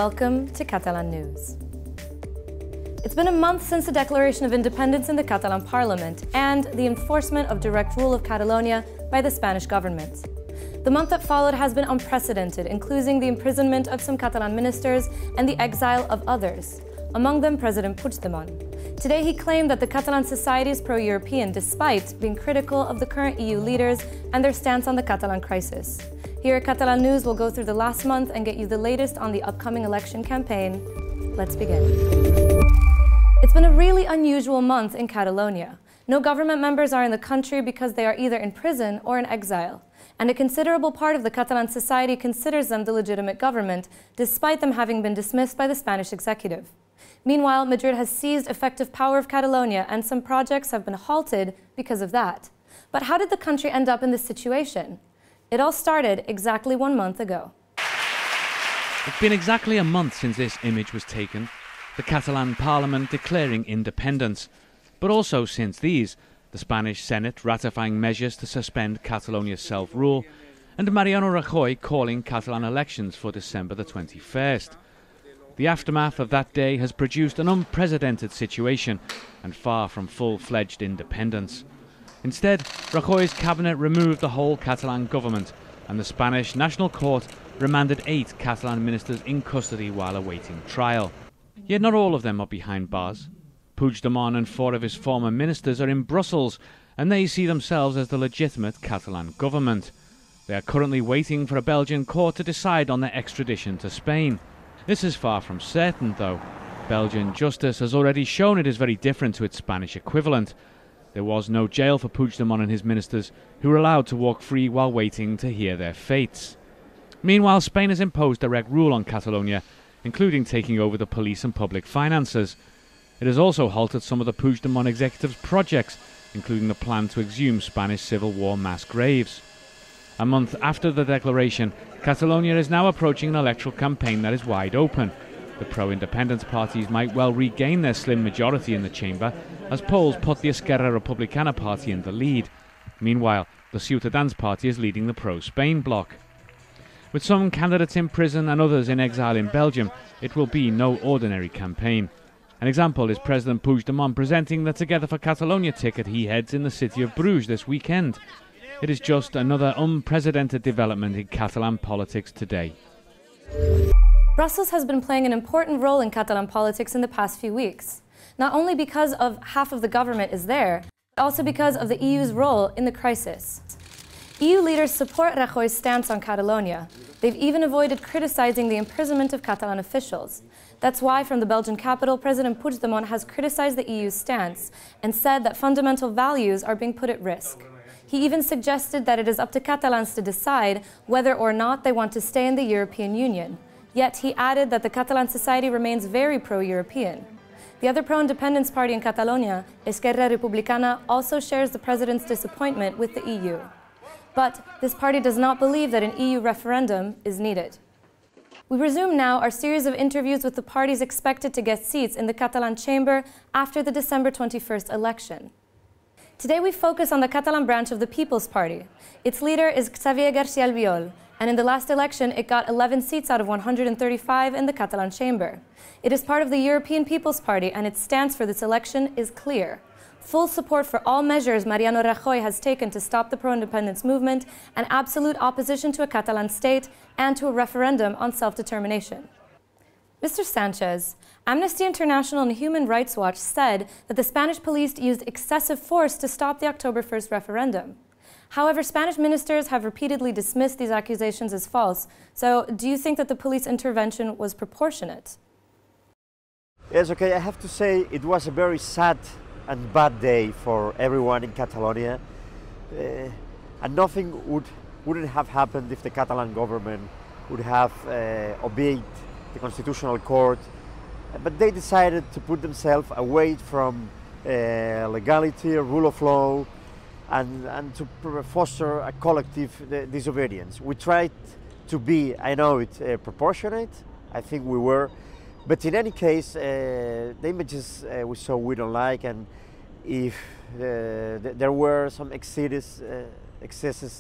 Welcome to Catalan News. It's been a month since the declaration of independence in the Catalan Parliament and the enforcement of direct rule of Catalonia by the Spanish government. The month that followed has been unprecedented, including the imprisonment of some Catalan ministers and the exile of others, among them President Puigdemont. Today he claimed that the Catalan society is pro-European despite being critical of the current EU leaders and their stance on the Catalan crisis. Here at Catalan News, we'll go through the last month and get you the latest on the upcoming election campaign. Let's begin. It's been a really unusual month in Catalonia. No government members are in the country because they are either in prison or in exile. And a considerable part of the Catalan society considers them the legitimate government, despite them having been dismissed by the Spanish executive. Meanwhile, Madrid has seized effective power of Catalonia, and some projects have been halted because of that. But how did the country end up in this situation? It all started exactly 1 month ago. It's been exactly a month since this image was taken, the Catalan Parliament declaring independence, but also since these, the Spanish Senate ratifying measures to suspend Catalonia's self-rule, and Mariano Rajoy calling Catalan elections for December the 21st. The aftermath of that day has produced an unprecedented situation and far from full-fledged independence. Instead, Rajoy's cabinet removed the whole Catalan government, and the Spanish National Court remanded 8 Catalan ministers in custody while awaiting trial. Yet not all of them are behind bars. Puigdemont and 4 of his former ministers are in Brussels, and they see themselves as the legitimate Catalan government. They are currently waiting for a Belgian court to decide on their extradition to Spain. This is far from certain, though. Belgian justice has already shown it is very different to its Spanish equivalent. There was no jail for Puigdemont and his ministers, who were allowed to walk free while waiting to hear their fates. Meanwhile, Spain has imposed direct rule on Catalonia, including taking over the police and public finances. It has also halted some of the Puigdemont executive's projects, including the plan to exhume Spanish Civil War mass graves. A month after the declaration, Catalonia is now approaching an electoral campaign that is wide open. The pro-independence parties might well regain their slim majority in the chamber, as polls put the Esquerra Republicana party in the lead. Meanwhile, the Ciutadans party is leading the pro-Spain bloc. With some candidates in prison and others in exile in Belgium, it will be no ordinary campaign. An example is President Puigdemont presenting the Together for Catalonia ticket he heads in the city of Bruges this weekend. It is just another unprecedented development in Catalan politics today. Brussels has been playing an important role in Catalan politics in the past few weeks, not only because of half of the government is there, but also because of the EU's role in the crisis. EU leaders support Rajoy's stance on Catalonia. They've even avoided criticizing the imprisonment of Catalan officials. That's why, from the Belgian capital, President Puigdemont has criticized the EU's stance and said that fundamental values are being put at risk. He even suggested that it is up to Catalans to decide whether or not they want to stay in the European Union. Yet he added that the Catalan society remains very pro-European. The other pro-independence party in Catalonia, Esquerra Republicana, also shares the president's disappointment with the EU. But this party does not believe that an EU referendum is needed. We resume now our series of interviews with the parties expected to get seats in the Catalan chamber after the December 21st election. Today we focus on the Catalan branch of the People's Party. Its leader is Xavier García Albiol, and in the last election it got 11 seats out of 135 in the Catalan chamber. It is part of the European People's Party, and its stance for this election is clear. Full support for all measures Mariano Rajoy has taken to stop the pro-independence movement, and absolute opposition to a Catalan state and to a referendum on self-determination. Mr. Sanchez, Amnesty International and Human Rights Watch said that the Spanish police used excessive force to stop the October 1st referendum. However, Spanish ministers have repeatedly dismissed these accusations as false. So, do you think that the police intervention was proportionate? Yes, okay, I have to say it was a very sad and bad day for everyone in Catalonia. And nothing wouldn't have happened if the Catalan government would have obeyed the Constitutional Court, but they decided to put themselves away from legality, rule of law, and to foster a collective disobedience. We tried to be, I know it, proportionate, I think we were, but in any case, the images we saw we don't like, and if there were some excesses,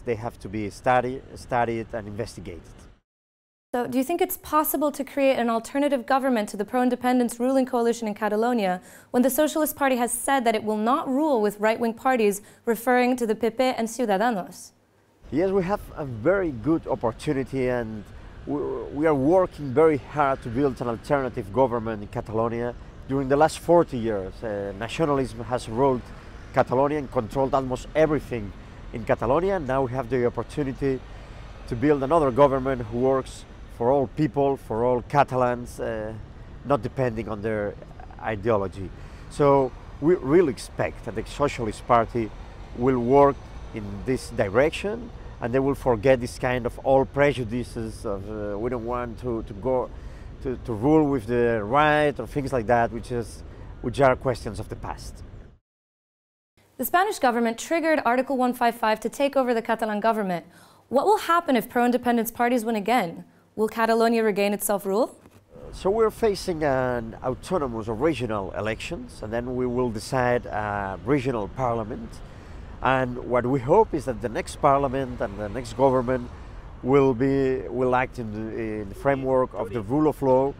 they have to be studied and investigated. So, do you think it's possible to create an alternative government to the pro-independence ruling coalition in Catalonia when the Socialist Party has said that it will not rule with right-wing parties, referring to the PP and Ciudadanos? Yes, we have a very good opportunity, and we are working very hard to build an alternative government in Catalonia. During the last 40 years, nationalism has ruled Catalonia and controlled almost everything in Catalonia. Now we have the opportunity to build another government who works for all people, for all Catalans, not depending on their ideology. So we really expect that the Socialist Party will work in this direction, and they will forget this kind of old prejudices of we don't want to rule with the right or things like that, which are questions of the past. The Spanish government triggered Article 155 to take over the Catalan government. What will happen if pro-independence parties win again? Will Catalonia regain its self-rule? So we're facing an autonomous or regional elections, and then we will decide a regional parliament. And what we hope is that the next parliament and the next government will act in the framework of the rule of law.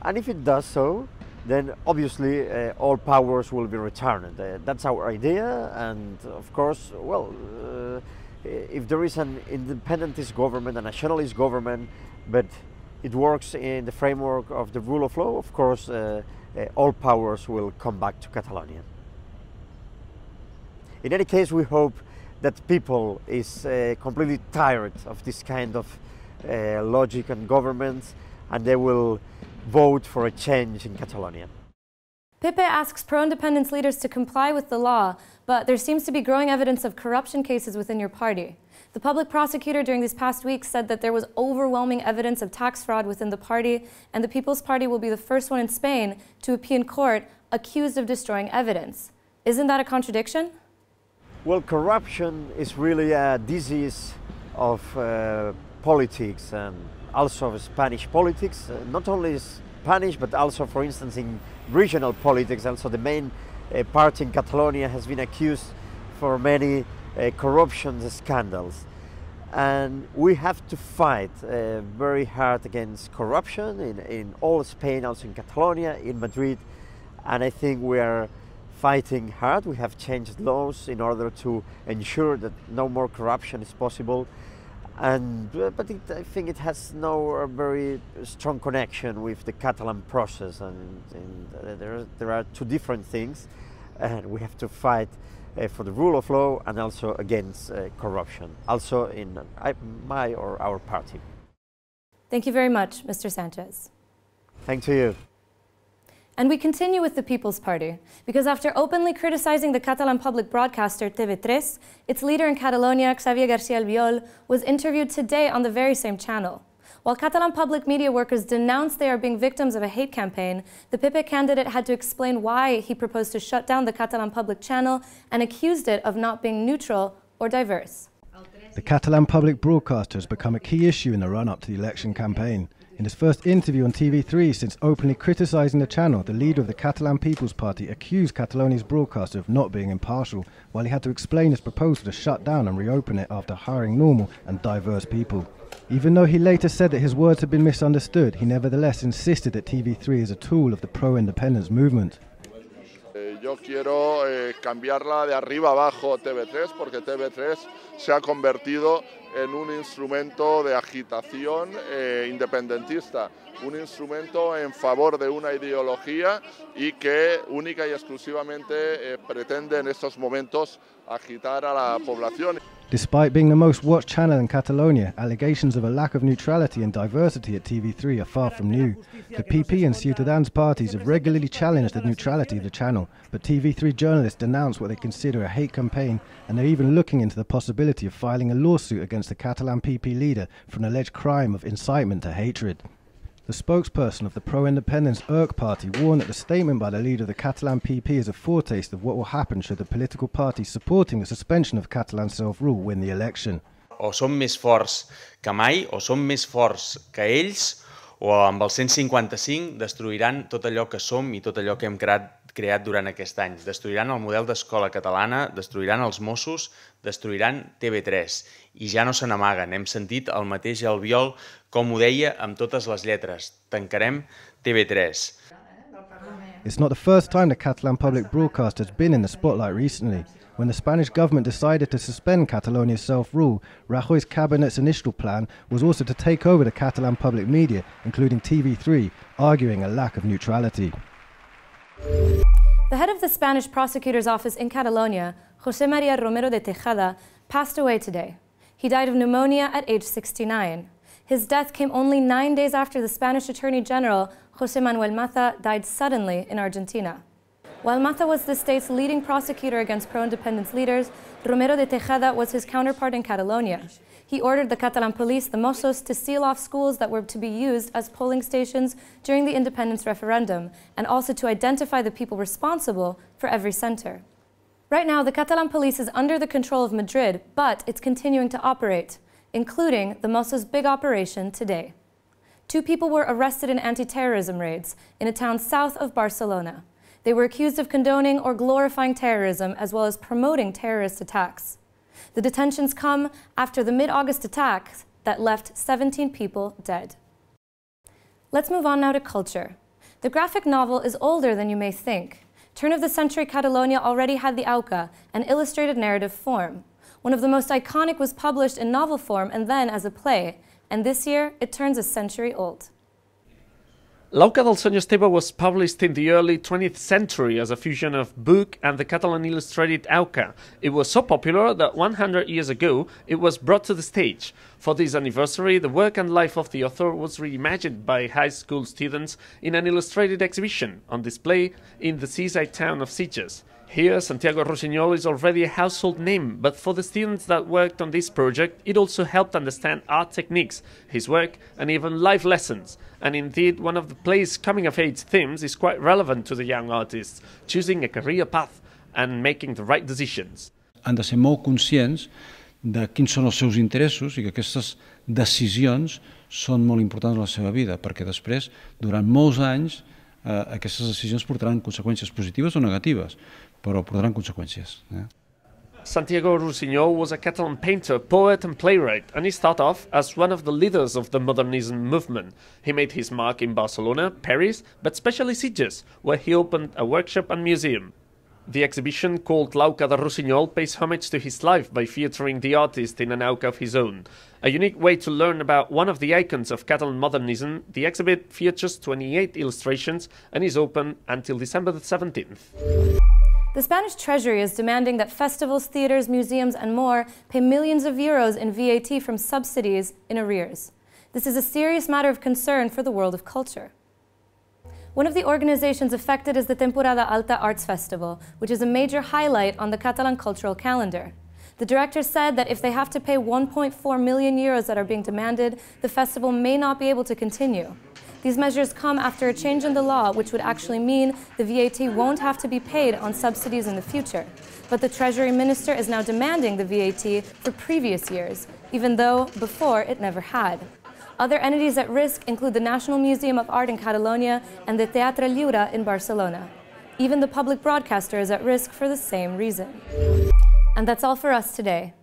And if it does so, then obviously all powers will be returned. That's our idea, and of course, well, if there is an independentist government, a nationalist government, but it works in the framework of the rule of law, of course, all powers will come back to Catalonia. In any case, we hope that people is completely tired of this kind of logic and governments, and they will vote for a change in Catalonia. PP asks pro-independence leaders to comply with the law, but there seems to be growing evidence of corruption cases within your party. The public prosecutor during these past weeks said that there was overwhelming evidence of tax fraud within the party, and the People's Party will be the first one in Spain to appear in court accused of destroying evidence. Isn't that a contradiction? Well, corruption is really a disease of politics, and also of Spanish politics, not only Spanish, but also, for instance, in regional politics. Also, the main party in Catalonia has been accused for many corruption scandals. And we have to fight very hard against corruption in all Spain, also in Catalonia, in Madrid. And I think we are fighting hard. We have changed laws in order to ensure that no more corruption is possible. But I think it has no very strong connection with the Catalan process, and there are two different things, and we have to fight for the rule of law and also against corruption, also in my or our party. Thank you very much, Mr. Sanchez. Thank you. And we continue with the People's Party, because after openly criticizing the Catalan public broadcaster TV3, its leader in Catalonia, Xavier García Albiol, was interviewed today on the very same channel. While Catalan public media workers denounced they are being victims of a hate campaign, the PP candidate had to explain why he proposed to shut down the Catalan public channel and accused it of not being neutral or diverse. The Catalan public broadcaster has become a key issue in the run-up to the election campaign. In his first interview on TV3 since openly criticising the channel, the leader of the Catalan People's Party accused Catalonia's broadcaster of not being impartial, while he had to explain his proposal to shut down and reopen it after hiring normal and diverse people. Even though he later said that his words had been misunderstood, he nevertheless insisted that TV3 is a tool of the pro-independence movement. Yo quiero cambiarla de arriba abajo TV3, porque TV3 se ha convertido en un instrumento de agitación independentista, un instrumento en favor de una ideología y que única y exclusivamente pretende en estos momentos agitar a la población. Despite being the most watched channel in Catalonia, allegations of a lack of neutrality and diversity at TV3 are far from new. The PP and Ciutadans parties have regularly challenged the neutrality of the channel, but TV3 journalists denounce what they consider a hate campaign, and they're even looking into the possibility of filing a lawsuit against the Catalan PP leader for an alleged crime of incitement to hatred. The spokesperson of the pro-independence ERC party warned that the statement by the leader of the Catalan PP is a foretaste of what will happen should the political parties supporting the suspension of Catalan self-rule win the election. O som més forts que mai, o som més forts que ells, o amb el 155 destruiran tot allò que som i tot allò que hem creat creat durant aquest any. Destruiran el model d'escola catalana, destruiran els Mossos, destruiran TV3. I ja no se n'amaguen. Hem sentit el mateix Albiol com ho deia amb totes les lletres. Tancarem TV3. It's not the first time the Catalan public broadcast has been in the spotlight recently. When the Spanish government decided to suspend Catalonia's self-rule, Rajoy's cabinet's initial plan was also to take over the Catalan public media, including TV3, arguing a lack of neutrality. The head of the Spanish prosecutor's office in Catalonia, José María Romero de Tejada, passed away today. He died of pneumonia at age 69. His death came only 9 days after the Spanish Attorney General, José Manuel Maza, died suddenly in Argentina. While Maza was the state's leading prosecutor against pro-independence leaders, Romero de Tejada was his counterpart in Catalonia. He ordered the Catalan police, the Mossos, to seal off schools that were to be used as polling stations during the independence referendum, and also to identify the people responsible for every center. Right now, the Catalan police is under the control of Madrid, but it's continuing to operate, including the Mossos' big operation today. 2 people were arrested in anti-terrorism raids in a town south of Barcelona. They were accused of condoning or glorifying terrorism as well as promoting terrorist attacks. The detentions come after the mid-August attacks that left 17 people dead. Let's move on now to culture. The graphic novel is older than you may think. Turn-of-the-century Catalonia already had the auca, an illustrated narrative form. One of the most iconic was published in novel form and then as a play, and this year it turns a century old. L'Auca del Senyor Esteve was published in the early 20th century as a fusion of book and the Catalan illustrated Auca. It was so popular that 100 years ago it was brought to the stage. For this anniversary, the work and life of the author was reimagined by high school students in an illustrated exhibition on display in the seaside town of Sitges. Here, Santiago Rossinyol is already a household name, but for the students that worked on this project, it also helped understand art techniques, his work, and even life lessons. And indeed, one of the play's coming-of-age themes is quite relevant to the young artists, choosing a career path and making the right decisions. Han de ser molt conscients de quins són els seus interessos i que aquestes decisions són molt importants en la seva vida, perquè després, durant molts anys, aquestes decisions portaran conseqüències positives o negatives, però portaran conseqüències. Santiago Rossinyol was a Catalan painter, poet and playwright, and he started off as one of the leaders of the modernism movement. He made his mark in Barcelona, Paris, but especially Sitges, where he opened a workshop and museum. The exhibition, called L'Auca de Rossinyol, pays homage to his life by featuring the artist in an auca of his own. A unique way to learn about one of the icons of Catalan modernism, the exhibit features 28 illustrations and is open until December the 17th. The Spanish Treasury is demanding that festivals, theaters, museums, and more pay millions of euros in VAT from subsidies in arrears. This is a serious matter of concern for the world of culture. One of the organizations affected is the Temporada Alta Arts Festival, which is a major highlight on the Catalan cultural calendar. The director said that if they have to pay 1.4 million euros that are being demanded, the festival may not be able to continue. These measures come after a change in the law, which would actually mean the VAT won't have to be paid on subsidies in the future. But the Treasury Minister is now demanding the VAT for previous years, even though before it never had. Other entities at risk include the National Museum of Art in Catalonia and the Teatre Lliure in Barcelona. Even the public broadcaster is at risk for the same reason. And that's all for us today.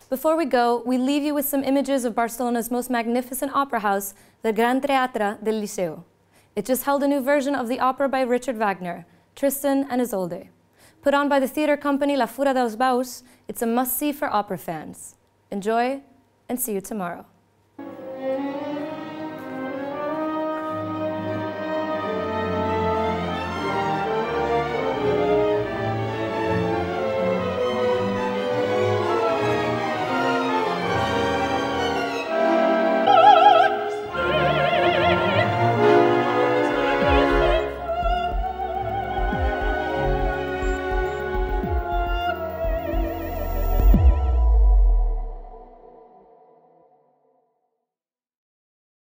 Before we go, we leave you with some images of Barcelona's most magnificent opera house, the Gran Teatre del Liceu. It just held a new version of the opera by Richard Wagner, Tristan and Isolde. Put on by the theatre company La Fura dels Baus, it's a must-see for opera fans. Enjoy, and see you tomorrow.